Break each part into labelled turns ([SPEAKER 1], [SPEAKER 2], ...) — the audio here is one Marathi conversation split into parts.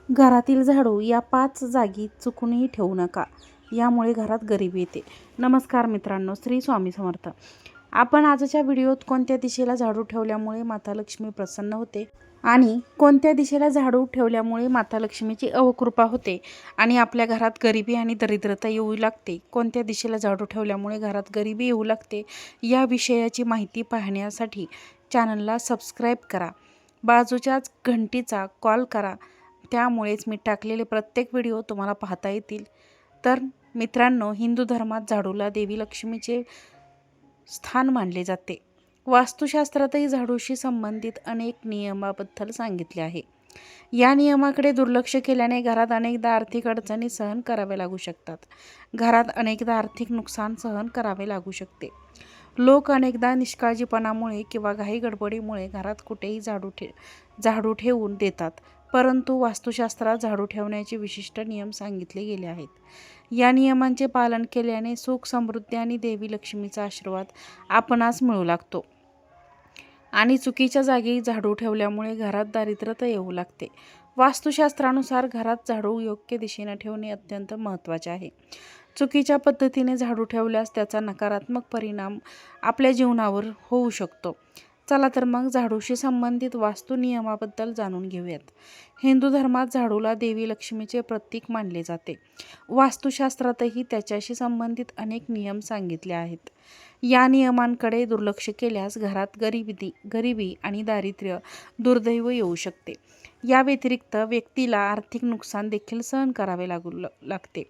[SPEAKER 1] घरातील झाडू या 5 जागी चुकूनही ठेवू नका. यामुळे घरात गरिबी येते. नमस्कार मित्रांनो, श्री स्वामी समर्थ. आपण आजच्या व्हिडिओत कोणत्या दिशेला झाडू ठेवल्यामुळे माता लक्ष्मी प्रसन्न होते आणि कोणत्या दिशेला झाडू ठेवल्यामुळे माता लक्ष्मीची अवकृपा होते आणि आपल्या घरात गरिबी आणि दरिद्रता येऊ लागते, कोणत्या दिशेला झाडू ठेवल्यामुळे घरात गरिबी येऊ लागते, या विषयाची माहिती पाहण्यासाठी चॅनलला सबस्क्राईब करा. बाजूच्याच घंटीचा कॉल करा, त्यामुळेच मी टाकलेले प्रत्येक व्हिडिओ तुम्हाला पाहता येतील. तर मित्रांनो, हिंदू धर्मात झाडूला देवी लक्ष्मीचे स्थान मानले जाते. वास्तुशास्त्रातही झाडूशी संबंधित अनेक नियमाबद्दल सांगितले आहे. या नियमाकडे दुर्लक्ष केल्याने घरात अनेकदा आर्थिक अडचणी सहन कराव्या लागू शकतात. घरात अनेकदा आर्थिक नुकसान सहन करावे लागू शकते. लोक अनेकदा निष्काळजीपणामुळे किंवा घाई गडबडीमुळे घरात कुठेही झाडू ठेवून देतात, परंतु वास्तुशास्त्रात झाडू ठेवण्याचे विशिष्ट नियम सांगितले गेले आहेत. या नियमांचे पालन केल्याने सुख, समृद्धी आणि देवी लक्ष्मीचा आशीर्वाद आपणास मिळू लागतो आणि चुकीच्या जागी झाडू ठेवल्यामुळे घरात दारिद्र्यता येऊ लागते. वास्तुशास्त्रानुसार घरात झाडू योग्य दिशेने ठेवणे अत्यंत महत्त्वाचे आहे. चुकीच्या पद्धतीने झाडू ठेवल्यास त्याचा नकारात्मक परिणाम आपल्या जीवनावर होऊ शकतो. चला तर मग झाडूशी संबंधित वास्तू नियमाबद्दल जाणून घेऊयात. हिंदू धर्मात झाडूला देवी लक्ष्मीचे प्रतीक मानले जाते. वास्तुशास्त्रातही त्याच्याशी संबंधित अनेक नियम सांगितले आहेत. या नियमांकडे दुर्लक्ष केल्यास घरात गरिबी आणि दारिद्र्य, दुर्दैव येऊ शकते. या व्यतिरिक्त व्यक्तीला आर्थिक नुकसान देखील सहन करावे लागते.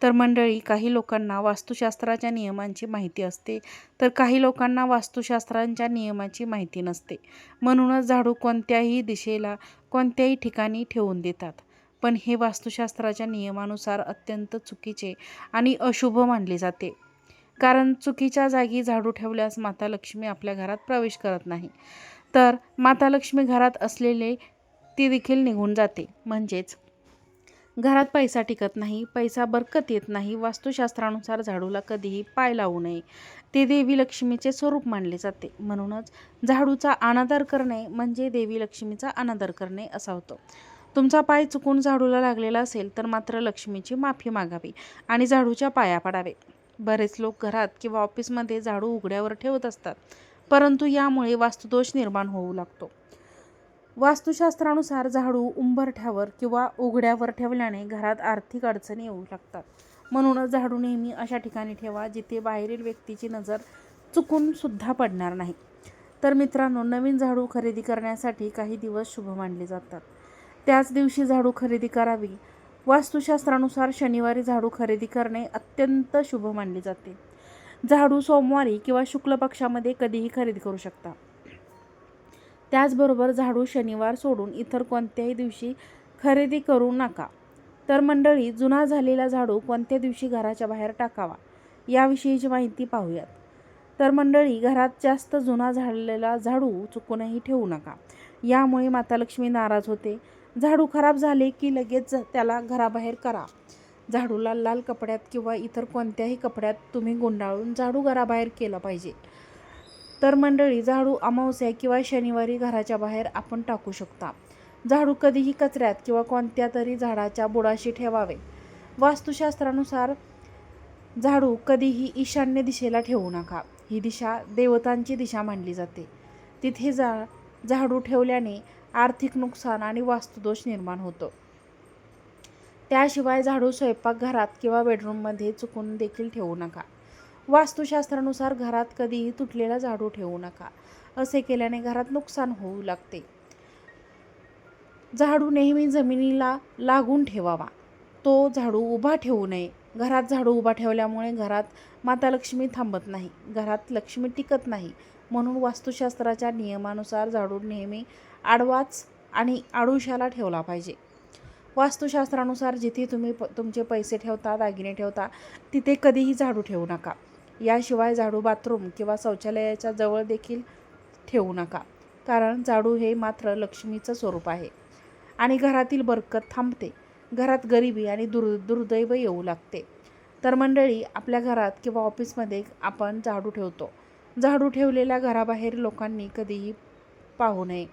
[SPEAKER 1] तर मंडळी, काही लोकांना वास्तुशास्त्राच्या नियमांची माहिती असते, तर काही लोकांना वास्तुशास्त्रांच्या नियमाची माहिती नसते. म्हणूनच झाडू कोणत्याही दिशेला, कोणत्याही ठिकाणी ठेवून देतात. पण हे वास्तुशास्त्राच्या नियमानुसार अत्यंत चुकीचे आणि अशुभ मानले जाते. कारण चुकीच्या जागी झाडू ठेवल्यास माता लक्ष्मी आपल्या घरात प्रवेश करत नाही, तर माता लक्ष्मी घरात असलेले ती देखील निघून जाते. म्हणजेच घरात पैसा टिकत नाही, पैसा बरकत येत नाही. वास्तुशास्त्रानुसार झाडूला कधीही पाय लावू नये. ते देवी लक्ष्मीचे स्वरूप मानले जाते. म्हणूनच झाडूचा अनादर करणे म्हणजे देवी लक्ष्मीचा अनादर करणे असा होतो. तुमचा पाय चुकून झाडूला लागलेला असेल तर मात्र लक्ष्मीची माफी मागावी आणि झाडूच्या पाया पडावे. बरेच लोक घरात किंवा ऑफिसमध्ये झाडू उघड्यावर ठेवत असतात, परंतु यामुळे वास्तुदोष निर्माण होऊ लागतो. वास्तुशास्त्रानुसार झाडू उंबरठ्यावर किंवा उघड्यावर ठेवल्याने घरात आर्थिक अडचणी येऊ लागतात. म्हणूनच झाडू नेहमी अशा ठिकाणी ठेवा जिथे बाहेरील व्यक्तीची नजर चुकून सुद्धा पडणार नाही. तर मित्रांनो, नवीन झाडू खरेदी करण्यासाठी काही दिवस शुभ मानले जातात. त्याच दिवशी झाडू खरेदी करावी. वास्तुशास्त्रानुसार शनिवारी झाडू खरेदी करणे अत्यंत शुभ मानले जाते. झाडू सोमवारी किंवा शुक्ल पक्षामध्ये कधीही खरेदी करू शकता. त्याचबरोबर झाडू शनिवार सोडून इतर कोणत्याही दिवशी खरेदी करू नका. तर मंडळी, जुना झालेला झाडू कोणत्या दिवशी घराच्या बाहेर टाकावा याविषयीची माहिती पाहूयात. तर मंडळी, घरात जास्त जुना झालेला झाडू चुकूनही ठेवू नका. यामुळे माता लक्ष्मी नाराज होते. झाडू खराब झाले की लगेच त्याला घराबाहेर करा. झाडूला लाल कपड्यात किंवा इतर कोणत्याही कपड्यात तुम्ही गुंडाळून झाडू घराबाहेर केला पाहिजे. तर मंडळी, झाडू अमावस्या किंवा शनिवारी घराच्या बाहेर आपण टाकू शकता. झाडू कधीही कचऱ्यात किंवा कोणत्या तरी झाडाच्या बुडाशी ठेवावे. वास्तुशास्त्रानुसार झाडू कधीही ईशान्य दिशेला ठेवू नका. ही दिशा देवतांची दिशा मानली जाते. तिथे झाडू ठेवल्याने आर्थिक नुकसान आणि वास्तुदोष निर्माण होतो. त्याशिवाय झाडू स्वयंपाकघरात किंवा बेडरूममध्ये चुकून देखील ठेवू नका. वास्तुशास्त्रानुसार घरात कधीही तुटलेला झाडू ठेवू नका. असे केल्याने घरात नुकसान होऊ लागते. झाडू नेहमी जमिनीला लागून ठेवावा. तो झाडू उभा ठेवू नये. घरात झाडू उभा ठेवल्यामुळे घरात माता लक्ष्मी थांबत नाही, घरात लक्ष्मी टिकत नाही. म्हणून वास्तुशास्त्राच्या नियमानुसार झाडू नेहमी आडवाच आणि आडुशाला ठेवला पाहिजे. वास्तुशास्त्रानुसार जिथे तुम्ही तुमचे पैसे ठेवता, दागिने ठेवता, तिथे कधीही झाडू ठेवू नका. याशिवाय झाडू बाथरूम किंवा शौचालयाच्या जवळ देखील ठेवू नका. कारण झाडू हे मात्र लक्ष्मीचं स्वरूप आहे आणि घरातील बरकत थांबते. घरात गरिबी आणि दुर्दैव येऊ लागते. तर मंडळी, आपल्या घरात किंवा ऑफिसमध्ये आपण झाडू ठेवतो. झाडू ठेवलेल्या घराबाहेर लोकांनी कधीही पाहू नये.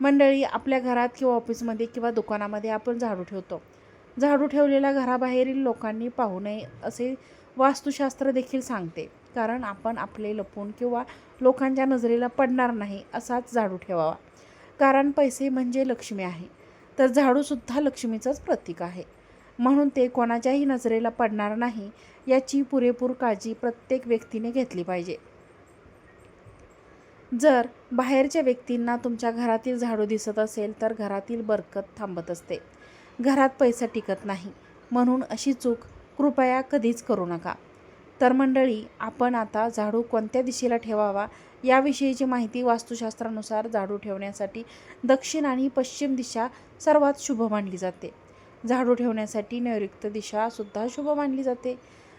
[SPEAKER 1] मंडळी, आपल्या घरात किंवा ऑफिसमध्ये किंवा दुकानामध्ये आपण झाडू ठेवतो. झाडू ठेवलेल्या घराबाहेरील लोकांनी पाहू नये असे वास्तुशास्त्र देखील सांगते. कारण आपण आपले लपून किंवा लोकांच्या नजरेला पडणार नाही असाच झाडू ठेवावा. कारण पैसे म्हणजे लक्ष्मी आहे, तर झाडूसुद्धा लक्ष्मीचंच प्रतीक आहे. म्हणून ते कोणाच्याही नजरेला पडणार नाही याची पुरेपूर काळजी प्रत्येक व्यक्तीने घेतली पाहिजे. जर बाहेरच्या व्यक्तींना तुमच्या घरातील झाडू दिसत असेल तर घरातील बरकत थांबत असते, घरात पैसा टिकत नाही. म्हणून अशी चूक कृपया कधीच करू नका. तर मंडळी, आपण आता झाडू कोणत्या दिशेला ठेवावा याविषयीची माहिती. वास्तुशास्त्रानुसार झाडू ठेवण्यासाठी दक्षिण आणि पश्चिम दिशा सर्वात शुभ मानली जाते. झाडू ठेवण्यासाठी नैऋत्य दिशासुद्धा शुभ मानली जाते.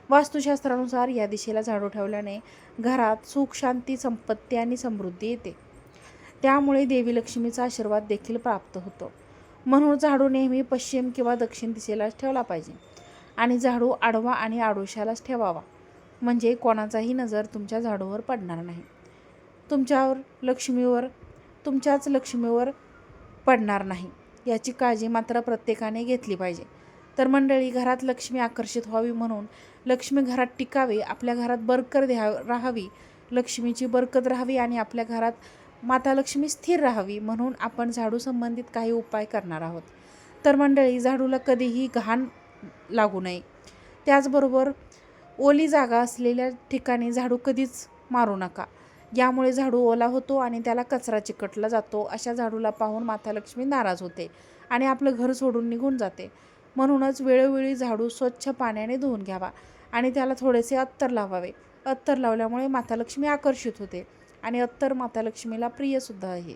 [SPEAKER 1] वास्तुशास्त्रानुसार या दिशेला झाडू ठेवल्याने घरात सुख, शांती, संपत्ती आणि समृद्धी येते. त्यामुळे देवी लक्ष्मीचा आशीर्वाद देखील प्राप्त होतो. म्हणून झाडू नेहमी पश्चिम किंवा दक्षिण दिशेलाच ठेवला पाहिजे आणि झाडू आडवा आणि आडोशालाच ठेवावा. म्हणजे कोणाचाही नजर तुमच्या झाडूवर पडणार नाही, तुमच्याच लक्ष्मीवर पडणार नाही याची काळजी मात्र प्रत्येकाने घेतली पाहिजे. तर मंडळी, घरात लक्ष्मी आकर्षित व्हावी म्हणून, लक्ष्मी घरात टिकावी, आपल्या घरात बरकत राहावी, लक्ष्मीची बरकत राहावी आणि आपल्या घरात माता लक्ष्मी स्थिर राहावी म्हणून आपण झाडू संबंधित काही उपाय करणार आहोत. तर मंडळी, झाडूला कधीही घाण लागू नये. त्याचबरोबर ओली जागा असलेल्या ठिकाणी झाडू कधीच मारू नका. यामुळे झाडू ओला होतो आणि त्याला कचरा चिकटला जातो. अशा झाडूला पाहून माता लक्ष्मी नाराज होते आणि आपलं घर सोडून निघून जाते. म्हणूनच वेळोवेळी झाडू स्वच्छ पाण्याने धुवून घ्यावा आणि त्याला थोडेसे अत्तर लावावे. अत्तर लावल्यामुळे माता लक्ष्मी आकर्षित होते आणि अत्तर माता लक्ष्मीला प्रियसुद्धा आहे.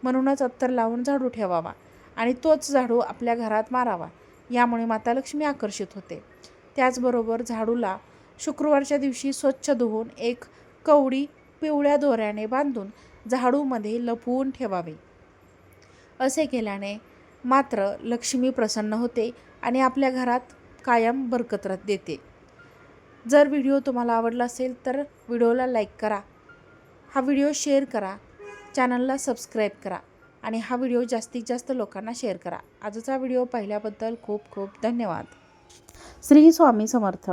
[SPEAKER 1] म्हणूनच अत्तर लावून झाडू ठेवावा आणि तोच झाडू आपल्या घरात मारावा. यामुळे माता लक्ष्मी आकर्षित होते. त्याचबरोबर झाडूला शुक्रवारच्या दिवशी स्वच्छ धुवून एक कवडी पिवळ्या दोऱ्याने बांधून झाडूमध्ये लपवून ठेवावे. असे केल्याने मात्र लक्ष्मी प्रसन्न होते आणि आपल्या घरात कायम बरकत देते. जर व्हिडिओ तुम्हाला आवडला असेल तर व्हिडिओला लाईक करा, हा व्हिडिओ शेअर करा, चॅनलला सबस्क्राईब करा आणि हा व्हिडिओ जास्तीत जास्त लोकांना शेअर करा. आजचा व्हिडिओ पाहिल्याबद्दल खूप खूप धन्यवाद. श्री स्वामी समर्थ.